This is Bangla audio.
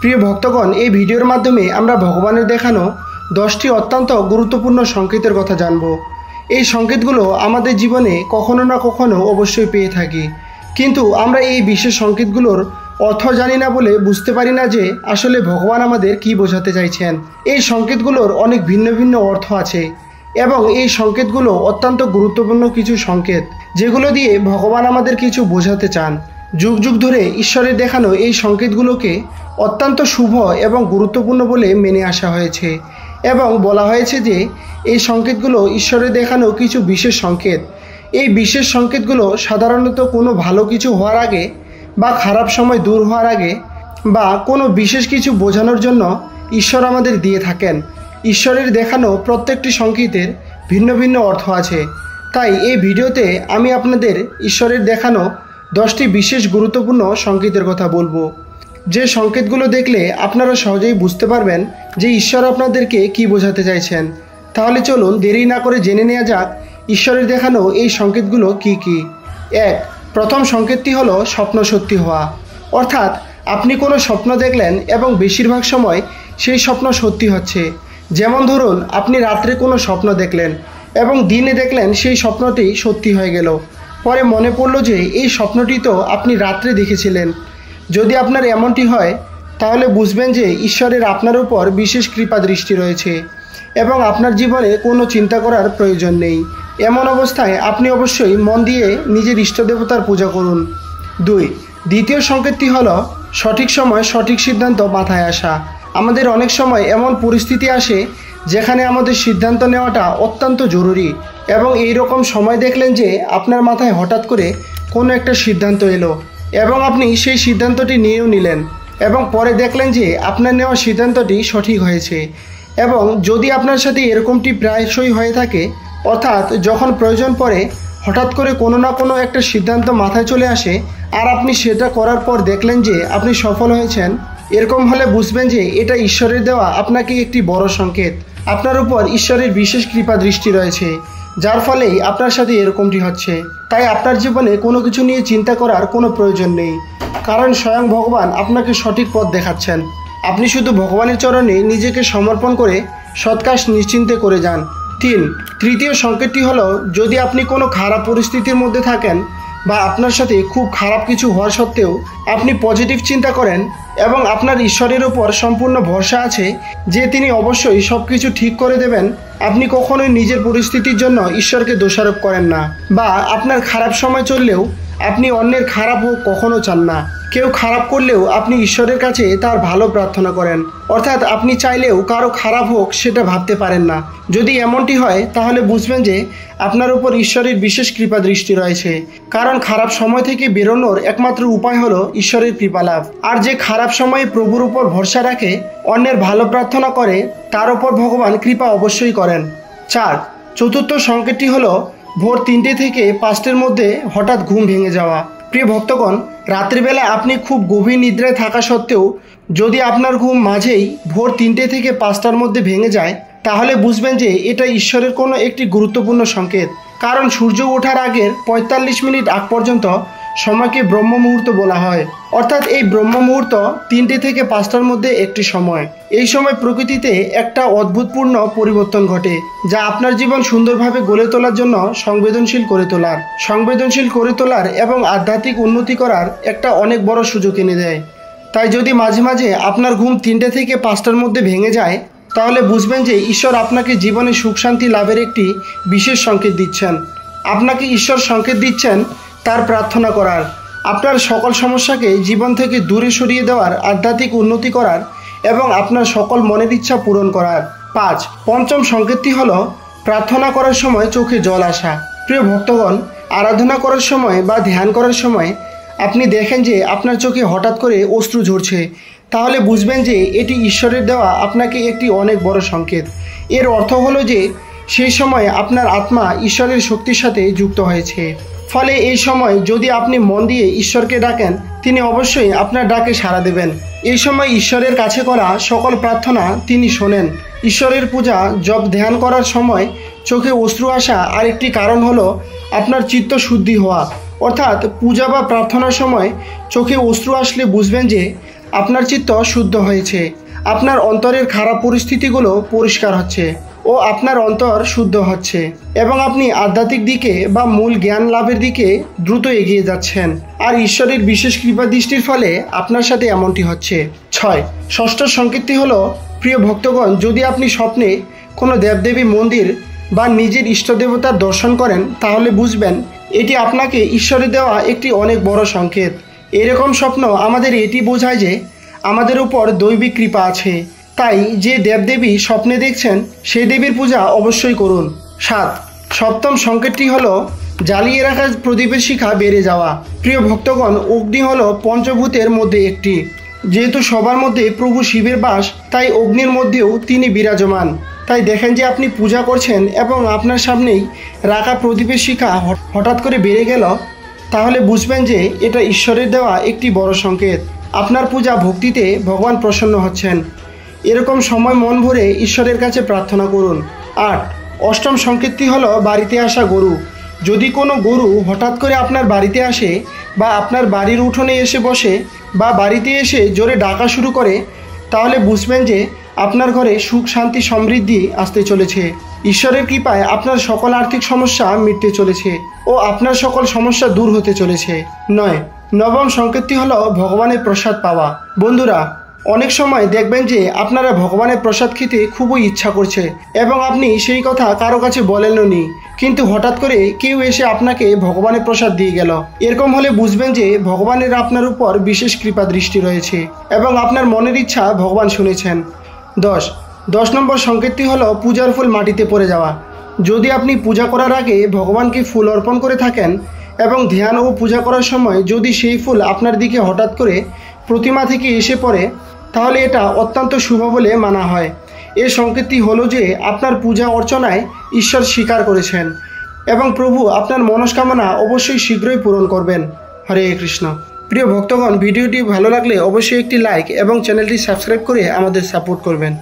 প্রিয় ভক্তগণ, এই ভিডিওর মাধ্যমে আমরা ভগবানের দেখানো 10টি অত্যন্ত গুরুত্বপূর্ণ সংকেতের কথা জানব। এই সংকেতগুলো আমাদের জীবনে কখনো না কখনো অবশ্যই পেয়ে থাকি, কিন্তু আমরা এই বিশেষ সংকেতগুলোর অর্থ জানি না বলে বুঝতে পারি না যে আসলে ভগবান আমাদের কি বোঝাতে চাইছেন। এই সংকেতগুলোর অনেক ভিন্ন ভিন্ন অর্থ আছে এবং এই সংকেতগুলো অত্যন্ত গুরুত্বপূর্ণ কিছু সংকেত, যেগুলো দিয়ে ভগবান আমাদের কিছু বোঝাতে চান। যুগ যুগ ধরে ঈশ্বরের দেখানো এই সংকেতগুলোকে অত্যন্ত শুভ এবং গুরুত্বপূর্ণ বলে মেনে আসা হয়েছে এবং বলা হয়েছে যে এই সংকেতগুলো ঈশ্বরের দেখানো কিছু বিশেষ সংকেত। এই বিশেষ সংকেতগুলো সাধারণত কোনো ভালো কিছু হওয়ার আগে বা খারাপ সময় দূর হওয়ার আগে বা কোনো বিশেষ কিছু বোঝানোর জন্য ঈশ্বর আমাদের দিয়ে থাকেন। ঈশ্বরের দেখানো প্রত্যেকটি সংকেতের ভিন্ন ভিন্ন অর্থ আছে, তাই এই ভিডিওতে আমি আপনাদের ঈশ্বরের দেখানো 10টি বিশেষ গুরুত্বপূর্ণ সংকেতের কথা বলবো, যে সংকেতগুলো দেখলে আপনারা সহজেই বুঝতে পারবেন যে ঈশ্বর আপনাদেরকে কি বোঝাতে চাইছেন। তাহলে চলুন দেরি না করে জেনে নেওয়া যাক ঈশ্বরের দেখানো এই সংকেতগুলো কি কি। 1. প্রথম সংকেতটি হলো স্বপ্ন সত্যি হওয়া। অর্থাৎ আপনি কোনো স্বপ্ন দেখলেন এবং বেশিরভাগ সময় সেই স্বপ্ন সত্যি হচ্ছে। যেমন ধরুন, আপনি রাত্রে কোনো স্বপ্ন দেখলেন এবং দিনে দেখলেন সেই স্বপ্নটি সত্যি হয়ে গেল। পরে মনে পড়লো যে এই স্বপ্নটি তো আপনি রাত্রে দেখেছিলেন। যদি আপনার এমনটি হয় তাহলে বুঝবেন যে ঈশ্বরের আপনার উপর বিশেষ কৃপা দৃষ্টি রয়েছে এবং আপনার জীবনে কোনো চিন্তা করার প্রয়োজন নেই। এমন অবস্থায় আপনি অবশ্যই মন দিয়ে নিজের ইষ্ট দেবতার পূজা করুন। 2. দ্বিতীয় সংকেতটি হলো সঠিক সময় সঠিক সিদ্ধান্ত মাথায় আসা। আমাদের অনেক সময় এমন পরিস্থিতি আসে যেখানে আমাদের সিদ্ধান্ত নেওয়াটা অত্যন্ত জরুরি এবং এই রকম সময় দেখলেন যে আপনার মাথায় হঠাৎ করে কোনো একটা সিদ্ধান্ত এলো এবং আপনি সেই সিদ্ধান্তটি নিয়েও নিলেন এবং পরে দেখলেন যে আপনার নেওয়া সিদ্ধান্তটি সঠিক হয়েছে। এবং যদি আপনার সাথে এরকমটি প্রায়শই হয়ে থাকে, অর্থাৎ যখন প্রয়োজন পড়ে হঠাৎ করে কোনো না কোনো একটা সিদ্ধান্ত মাথায় চলে আসে আর আপনি সেটা করার পর দেখলেন যে আপনি সফল হয়েছেন, এরকম হলে বুঝবেন যে এটা ঈশ্বরের দেওয়া আপনাকে একটি বড় সংকেত। আপনার উপর ঈশ্বরের বিশেষ কৃপা দৃষ্টি রয়েছে, যার ফলেই আপনার সাথে এরকমটি হচ্ছে। তাই আপনার জীবনে কোনো কিছু নিয়ে চিন্তা করার কোনো প্রয়োজন নেই, কারণ স্বয়ং ভগবান আপনাকে সঠিক পথ দেখাচ্ছেন। আপনি শুধু ভগবানের চরণে নিজেকে সমর্পণ করে সৎ কাজ নিশ্চিন্তে করে যান। 3. তৃতীয় সংকেতটি হলো যদি আপনি কোনো খারাপ পরিস্থিতির মধ্যে থাকেন বা আপনার সাথে খুব খারাপ কিছু হওয়া সত্ত্বেও আপনি পজিটিভ চিন্তা করেন এবং আপনার ঈশ্বরের উপর সম্পূর্ণ ভরসা আছে যে তিনি অবশ্যই সব কিছু ঠিক করে দেবেন, আপনি কখনোই নিজের পরিস্থিতির জন্য ঈশ্বরকে দোষারোপ করেন না বা আপনার খারাপ সময় চললেও আপনি অন্যের খারাপ হোক কখনো চান না। কেউ খারাপ করলেও আপনি ঈশ্বরের কাছে তার ভালো প্রার্থনা করেন, অর্থাৎ আপনি চাইলেও কারো খারাপ হোক সেটা ভাবতে পারেন না। যদি এমনটি হয় তাহলে বুঝবেন যে আপনার উপর ঈশ্বরের বিশেষ কৃপা দৃষ্টি রয়েছে, কারণ খারাপ সময় থেকে বেরোনোর একমাত্র উপায় হলো ঈশ্বরের কৃপা লাভ। আর যে খারাপ সময়ে প্রভুর উপর ভরসা রাখে, অন্যের ভালো প্রার্থনা করে, তার উপর ভগবান কৃপা অবশ্যই করেন। 4. চতুর্থ সংকেতটি হলো ভোর 3টে থেকে 5টের মধ্যে হঠাৎ ঘুম ভেঙে যাওয়া। প্রিয় ভক্তগণ, রাত্রিবেলা আপনি খুব গভীর নিদ্রায় থাকা সত্ত্বেও যদি আপনার ঘুম মাঝেই ভোর 3টে থেকে 5টার মধ্যে ভেঙে যায়, তাহলে বুঝবেন যে এটা ঈশ্বরের কোনো একটি গুরুত্বপূর্ণ সংকেত। কারণ সূর্য ওঠার আগের 45 মিনিট আগ পর্যন্ত সময়কে ব্রহ্ম মুহূর্ত বলা হয়। অর্থাৎ এই ব্রহ্ম মুহূর্ত 3টে থেকে 5টার মধ্যে একটি সময়। এই সময় প্রকৃতিতে একটা অদ্ভুতপূর্ণ পরিবর্তন ঘটে, যা আপনার জীবন সুন্দরভাবে গড়ে তোলার জন্য সংবেদনশীল করে তোলার এবং আধ্যাত্মিক উন্নতি করার একটা অনেক বড় সুযোগ এনে দেয়। তাই যদি মাঝে মাঝে আপনার ঘুম 3টে থেকে 5টার মধ্যে ভেঙে যায়, তাহলে বুঝবেন যে ঈশ্বর আপনাকে জীবনে সুখ শান্তি লাভের একটি বিশেষ সংকেত দিচ্ছেন। আপনাকে ঈশ্বর সংকেত দিচ্ছেন তার প্রার্থনা করার, আপনার সকল সমস্যাকে জীবন থেকে দূরে সরিয়ে দেওয়ার, আধ্যাত্মিক উন্নতি করার এবং আপনার সকল মনের ইচ্ছা পূরণ করার। 5. পঞ্চম সংকেতটি হলো প্রার্থনা করার সময় চোখে জল আসা। প্রিয় ভক্তগণ, আরাধনা করার সময় বা ধ্যান করার সময় আপনি দেখেন যে আপনার চোখে হঠাৎ করে অশ্রু ঝরছে, তাহলে বুঝবেন যে এটি ঈশ্বরের দেওয়া আপনাকে একটি অনেক বড় সংকেত। এর অর্থ হলো যে সেই সময় আপনার আত্মা ঈশ্বরের শক্তির সাথে যুক্ত হয়েছে। ফলে এই সময় যদি আপনি মন দিয়ে ঈশ্বরকে ডাকেন, তিনি অবশ্যই আপনার ডাকে সাড়া দেবেন। এই সময় ঈশ্বরের কাছে করা সকল প্রার্থনা তিনি শোনেন। ঈশ্বরের পূজা জপ ধ্যান করার সময় চোখে অশ্রু আসা আরেকটি কারণ হলো আপনার চিত্ত শুদ্ধি হওয়া। অর্থাৎ পূজা বা প্রার্থনার সময় চোখে অশ্রু আসলে বুঝবেন যে আপনার চিত্ত শুদ্ধ হয়েছে, আপনার অন্তরের খারাপ পরিস্থিতিগুলো পরিষ্কার হচ্ছে ও আপনার অন্তর শুদ্ধ হচ্ছে এবং আপনি আধ্যাত্মিক দিকে বা মূল জ্ঞান লাভের দিকে দ্রুত এগিয়ে যাচ্ছেন। আর ঈশ্বরের বিশেষ কৃপা দৃষ্টির ফলে আপনার সাথে এমনটি হচ্ছে। 6, ষষ্ঠ সংকেতটি হলো, প্রিয় ভক্তগণ, যদি আপনি স্বপ্নে কোনো দেবদেবী মন্দির বা নিজের ইষ্টদেবতার দর্শন করেন তাহলে বুঝবেন এটি আপনাকে ঈশ্বরের দেওয়া একটি অনেক বড় সংকেত। এরকম স্বপ্ন আমাদের এটি বোঝায় যে আমাদের উপর দৈবিক কৃপা আছে। তাই যে দেবদেবী স্বপ্নে দেখছেন সেই দেবীর পূজা অবশ্যই করুন। 7, সপ্তম সংকেতটি হলো জ্বালিয়ে রাখা প্রদীপের শিখা বেড়ে যাওয়া। প্রিয় ভক্তগণ, অগ্নি হলো পঞ্চভূতের মধ্যে একটি। যেহেতু সবার মধ্যে প্রভু শিবের বাস, তাই অগ্নির মধ্যেও তিনি বিরাজমান। তাই দেখেন যে আপনি পূজা করছেন এবং আপনার সামনেই রাখা প্রদীপের শিখা হঠাৎ করে বেড়ে গেল, তাহলে বুঝবেন যে এটা ঈশ্বরের দেওয়া একটি বড় সংকেত। আপনার পূজা ভক্তিতে ভগবান প্রসন্ন হচ্ছেন। এরকম সময় মন ভরে ঈশ্বরের কাছে প্রার্থনা করুন। 8, অষ্টম সংকেতটি হলো বাড়িতে আসা গরু। যদি কোনো গরু হঠাৎ করে আপনার বাড়িতে আসে বা আপনার বাড়ির উঠোনে এসে বসে বা বাড়িতে এসে জোরে ডাকা শুরু করে, তাহলে বুঝবেন যে আপনার ঘরে সুখ, শান্তি, সমৃদ্ধি আসতে চলেছে। ঈশ্বরের কৃপায় আপনার সকল আর্থিক সমস্যা মিটতে চলেছে ও আপনার সকল সমস্যা দূর হতে চলেছে। 9, নবম সংকেতটি হলো ভগবানের প্রসাদ পাওয়া। বন্ধুরা, অনেক সময় দেখবেন যে আপনারা ভগবানের প্রসাদ খেতে খুবই ইচ্ছা করছে এবং আপনি সেই কথা কারো কাছে বলেননি, কিন্তু হঠাৎ করে কেউ এসে আপনাকে ভগবানের প্রসাদ দিয়ে গেল। এরকম হলে বুঝবেন যে ভগবানের আপনার উপর বিশেষ কৃপা দৃষ্টি রয়েছে এবং আপনার মনের ইচ্ছা ভগবান শুনেছেন। 10 নম্বর সংকেতটি হলো পূজার ফুল মাটিতে পড়ে যাওয়া। যদি আপনি পূজা করার আগে ভগবানকে ফুল অর্পণ করে থাকেন এবং ধ্যান ও পূজা করার সময় যদি সেই ফুল আপনার দিকে হঠাৎ করে প্রতিমা থেকে এসে পড়ে, তাহলে এটা অত্যন্ত শুভ বলে মানা হয়। এর সংকেতটি হলো যে আপনার পূজা অর্চনায় ঈশ্বর স্বীকার করেছেন এবং প্রভু আপনার মনস্কামনা অবশ্যই শীঘ্রই পূরণ করবেন। হরে কৃষ্ণ। প্রিয় ভক্তগণ, ভিডিওটি ভালো লাগলে অবশ্যই একটি লাইক এবং চ্যানেলটি সাবস্ক্রাইব করে আমাদের সাপোর্ট করবেন।